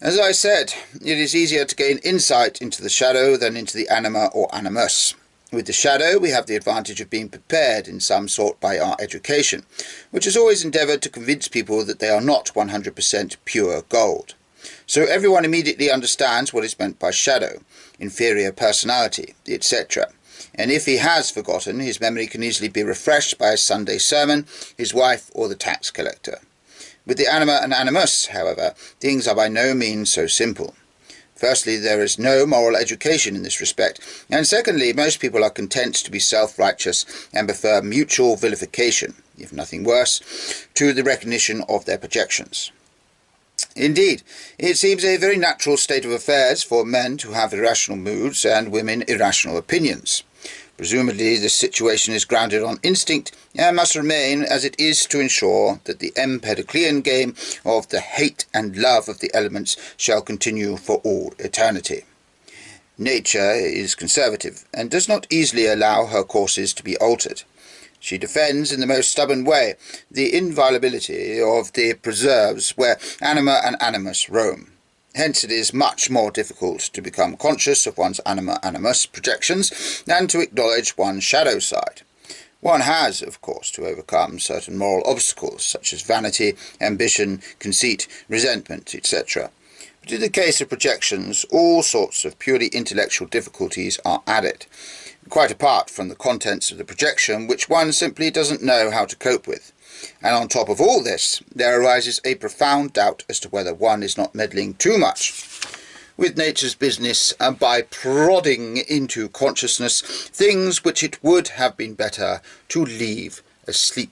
As I said, it is easier to gain insight into the shadow than into the anima or animus. With the shadow, we have the advantage of being prepared in some sort by our education, which has always endeavoured to convince people that they are not 100% pure gold. So everyone immediately understands what is meant by shadow, inferior personality, etc. And if he has forgotten, his memory can easily be refreshed by a Sunday sermon, his wife, or the tax collector. With the anima and animus, however, things are by no means so simple. Firstly, there is no moral education in this respect, and secondly, most people are content to be self-righteous and prefer mutual vilification, if nothing worse, to the recognition of their projections. Indeed, it seems a very natural state of affairs for men to have irrational moods and women irrational opinions. Presumably this situation is grounded on instinct and must remain as it is to ensure that the Empedoclean game of the hate and love of the elements shall continue for all eternity. Nature is conservative and does not easily allow her courses to be altered. She defends in the most stubborn way the inviolability of the preserves where anima and animus roam. Hence it is much more difficult to become conscious of one's anima-animus projections than to acknowledge one's shadow side. One has, of course, to overcome certain moral obstacles such as vanity, ambition, conceit, resentment, etc. But in the case of projections, all sorts of purely intellectual difficulties are added, quite apart from the contents of the projection, which one simply doesn't know how to cope with. And on top of all this, there arises a profound doubt as to whether one is not meddling too much with nature's business by prodding into consciousness things which it would have been better to leave asleep